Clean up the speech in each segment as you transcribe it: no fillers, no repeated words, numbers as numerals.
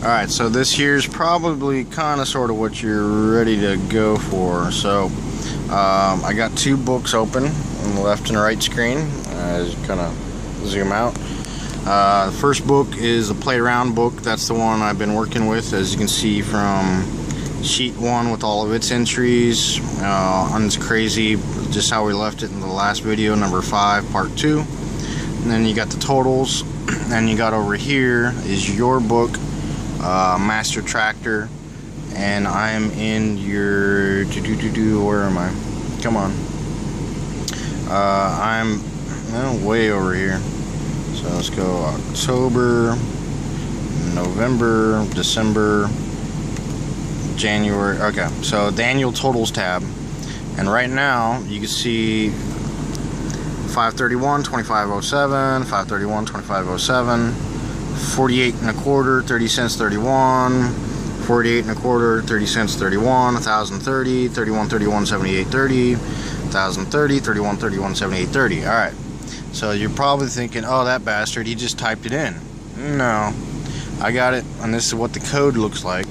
Alright, so this here's probably kind of sort of what you're ready to go for. So I got two books open on the left and right screen as you kind of zoom out. The first book is a play around book. That's the one I've been working with, as you can see from sheet 1 with all of its entries. And it's crazy just how we left it in the last video, number 5, part 2. And then you got the totals, and you got over here is your book, Master Tractor, and I'm in your where am I? Come on. I'm way over here. So let's go October, November, December, January. Okay, so the annual totals tab, and right now you can see 531, 2507, 531, 2507, 48 and a quarter, 30 cents 31, 48 and a quarter, 30 cents 31, 1030, 31 31 78 30, 1030, 31 31 78 30. All right. So you're probably thinking, oh, that bastard, he just typed it in. No, I got it, and this is what the code looks like.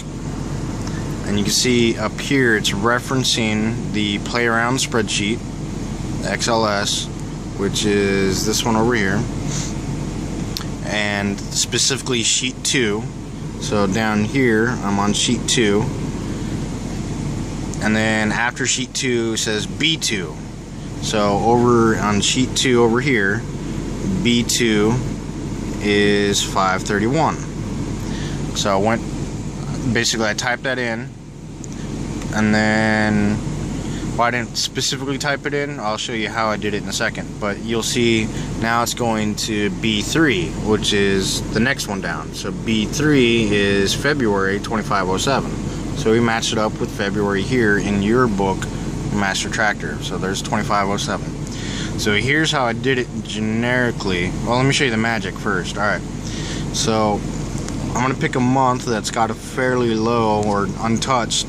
And you can see up here, it's referencing the play around spreadsheet, XLS, which is this one over here, and specifically sheet 2. So down here, I'm on sheet 2, and then after sheet 2 says B2. So over on sheet 2 over here, B2 is 531. So I typed that in, and then, well, I didn't specifically type it in. I'll show you how I did it in a second. But you'll see now it's going to B3, which is the next one down. So B3 is February 2507. So we matched it up with February here in your book, Master Tractor. So there's 2507. So here's how I did it generically. Well, let me show you the magic first. Alright, so I'm gonna pick a month that's got a fairly low or untouched,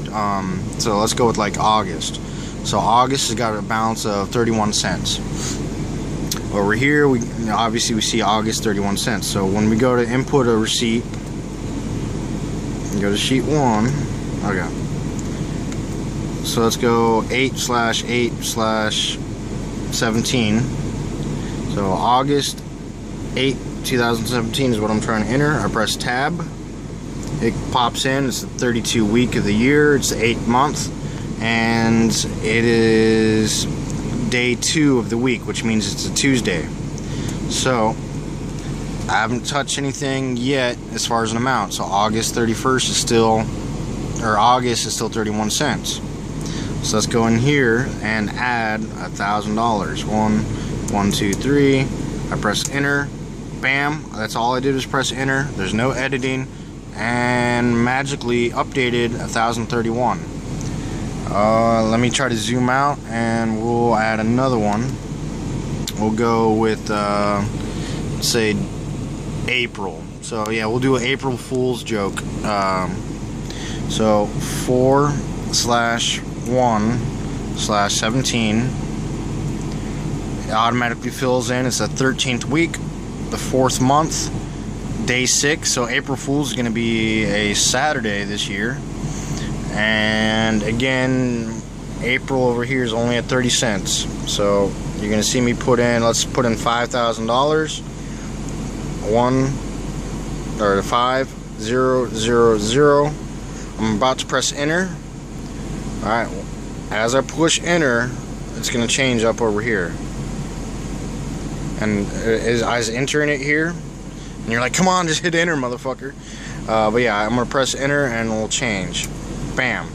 so let's go with like August. So August has got a balance of 31 cents. Over here, obviously we see August 31 cents. So when we go to input a receipt, go to sheet 1. Okay. So let's go 8/8/17. So August 8, 2017 is what I'm trying to enter. I press tab. It pops in. It's the 32 week of the year. It's the 8th month. And it is day 2 of the week, which means it's a Tuesday. So I haven't touched anything yet as far as an amount. So August 31st is still, or August is still 31 cents. So let's go in here and add $1,000. 1, 2, 3. I press enter. Bam. That's all I did was press enter. There's no editing, and magically updated 1031. Let me try to zoom out, and we'll add another one. We'll go with say April. So yeah, we'll do an April Fool's joke. So 4/1/17. It automatically fills in. It's the 13th week, the 4th month, day 6. So April Fool's is going to be a Saturday this year. And again, April over here is only at 30 cents. So you're going to see me put in, let's put in $5,000. 5,000. I'm about to press enter. Alright, as I push enter, it's going to change up over here. And I was entering it here, and you're like, come on, just hit enter, motherfucker. But yeah, I'm going to press enter, and it'll change. Bam.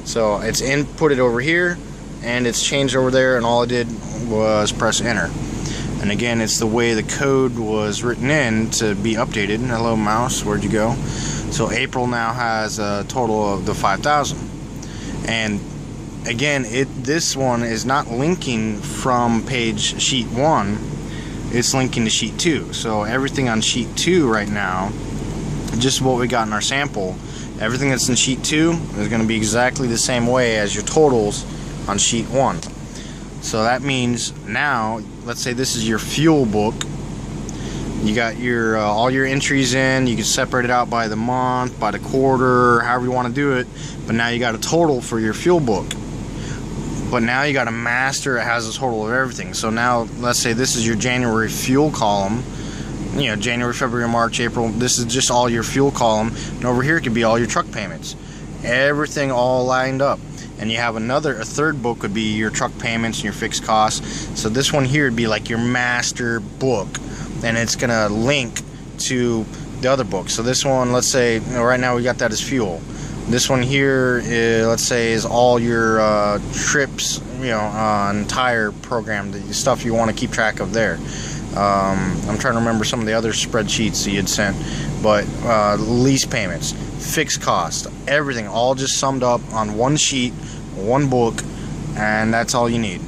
So it's inputted over here, and it's changed over there, and all I did was press enter. And again, it's the way the code was written in to be updated. Hello, mouse, where'd you go? So April now has a total of the 5,000. And again, this one is not linking from page sheet 1. It's linking to sheet 2. So everything on sheet 2 right now, just what we got in our sample, everything that's in sheet 2 is going to be exactly the same way as your totals on sheet 1. So that means now, let's say this is your fuel book. You got your all your entries in. You can separate it out by the month, by the quarter, however you want to do it. But now you got a total for your fuel book. But now you got a master that has a total of everything. So now, let's say this is your January fuel column. You know, January, February, March, April. This is just all your fuel column. And over here could be all your truck payments. Everything all lined up. And you have a third book would be your truck payments and your fixed costs. So this one here would be like your master book. And it's gonna link to the other book. So this one, let's say, you know, right now we got that as fuel. This one here, let's say, is all your trips, you know, entire program, the stuff you want to keep track of there. I'm trying to remember some of the other spreadsheets that you had sent, but lease payments, fixed costs, everything, all just summed up on one sheet, one book, and that's all you need.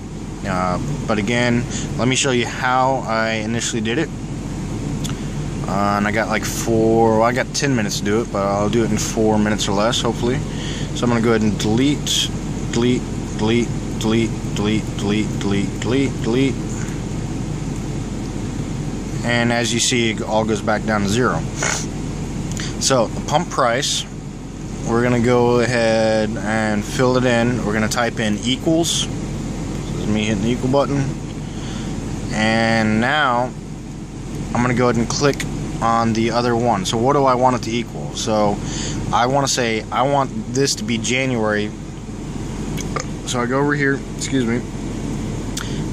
But again, let me show you how I initially did it. And I got like I got 10 minutes to do it, but I'll do it in 4 minutes or less, hopefully. So I'm going to go ahead and delete. And as you see, it all goes back down to 0. So the pump price, we're going to go ahead and fill it in. We're going to type in equals. This is me hitting the equal button. And now I'm going to go ahead and click on the other one. So what do I want it to equal? So I want to say I want this to be January. So I go over here, excuse me,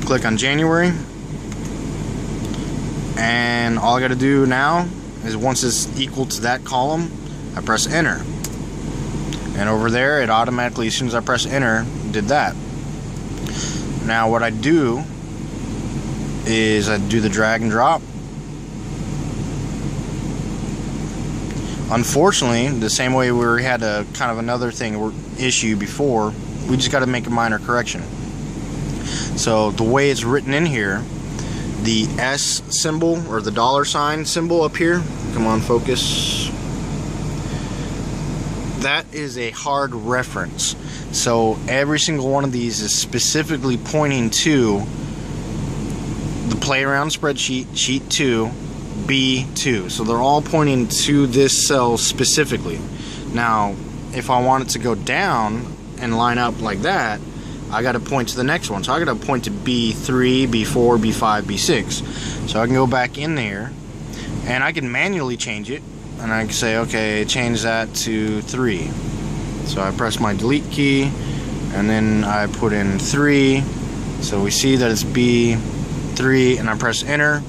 click on January, and all I got to do now is once it's equal to that column, I press enter, and over there it automatically, as soon as I press enter, did that. Now what I do is I do the drag and drop. Unfortunately, the same way we had a kind of another issue before, we just got to make a minor correction. So the way it's written in here, the S symbol or the $ symbol up here, come on, focus, that is a hard reference. So every single one of these is specifically pointing to the play around spreadsheet, sheet 2, B2. So they're all pointing to this cell specifically. Now, if I want it to go down and line up like that, I got to point to the next one. So I got to point to B3, B4, B5, B6. So I can go back in there and I can manually change it, and I can say, okay, change that to 3. So I press my delete key and then I put in 3. So we see that it's B3, and I press enter.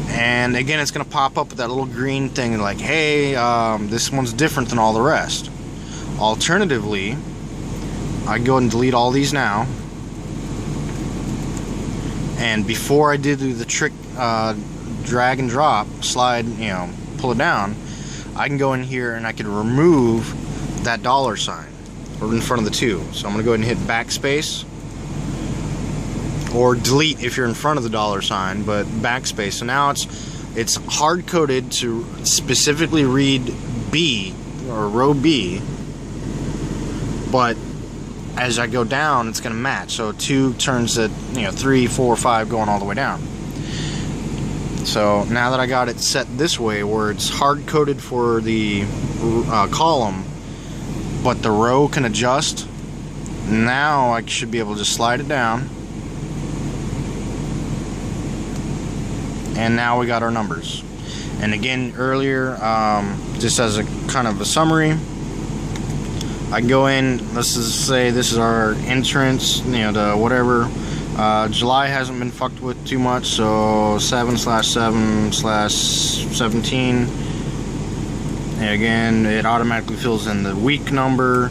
And again, it's going to pop up with that little green thing like, hey, this one's different than all the rest. Alternatively, I go and delete all these now. And before I did the trick drag and drop, slide, you know, pull it down, I can go in here and I can remove that $, or in front of the 2. So I'm going to go ahead and hit backspace. Or delete if you're in front of the $, but backspace. So now it's hard coded to specifically read B, or row B, but as I go down, it's going to match. So 2 turns to, you know, 3, 4, 5, going all the way down. So now that I got it set this way, where it's hard coded for the column, but the row can adjust, now I should be able to just slide it down. And now we got our numbers. And again, earlier, just as a kind of a summary, I can go in, let's just say this is our entrance, you know, the whatever. July hasn't been fucked with too much, so 7/7/17. And again, it automatically fills in the week number,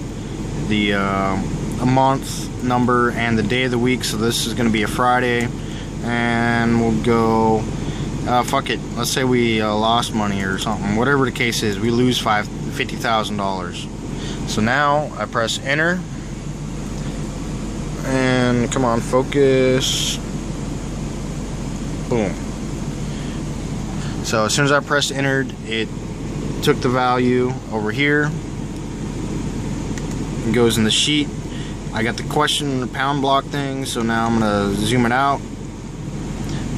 the a month number, and the day of the week. So this is going to be a Friday, and we'll go. Fuck it. Let's say we lost money or something. Whatever the case is, we lose $50,000. So now I press enter, and come on, focus. Boom. So as soon as I pressed entered, it took the value over here and goes in the sheet. I got the question, the pound block thing. So now I'm gonna zoom it out.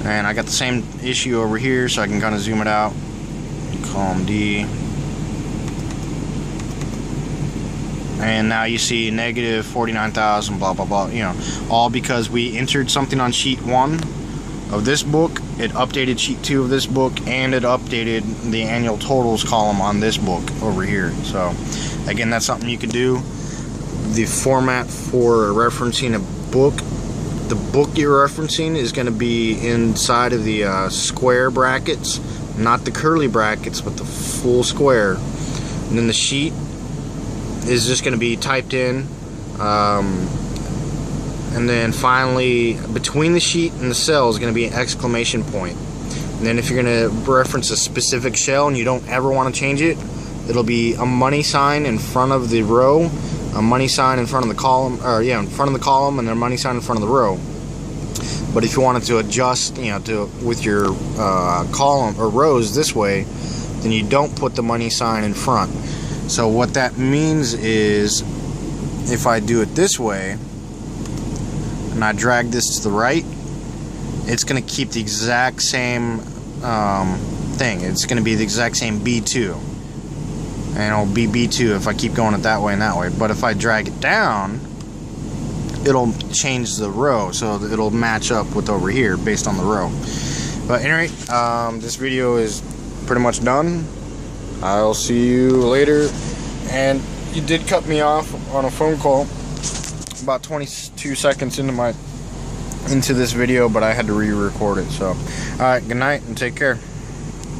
And I got the same issue over here, so I can kind of zoom it out. Column D. And now you see negative 49,000, blah, blah, blah, you know, all because we entered something on sheet 1 of this book, it updated sheet 2 of this book, and it updated the annual totals column on this book over here. So, again, that's something you can do. The format for referencing a book, the book you're referencing is going to be inside of the square brackets, not the curly brackets, but the full square. And then the sheet is just going to be typed in, and then finally between the sheet and the cell is going to be an exclamation point. And then if you're going to reference a specific shell and you don't ever want to change it, it'll be a money sign in front of the row, a money sign in front of the column, or yeah, in front of the column, and then a money sign in front of the row. But if you wanted to adjust, you know, with your column or rows this way, then you don't put the money sign in front. So what that means is, if I do it this way, and I drag this to the right, it's going to keep the exact same thing. It's going to be the exact same B2. And it'll be B2 if I keep going it that way and that way. But if I drag it down, it'll change the row, so it'll match up with over here based on the row. But anyway, this video is pretty much done. I'll see you later. And you did cut me off on a phone call about 22 seconds into this video, but I had to re-record it. So, alright, good night and take care.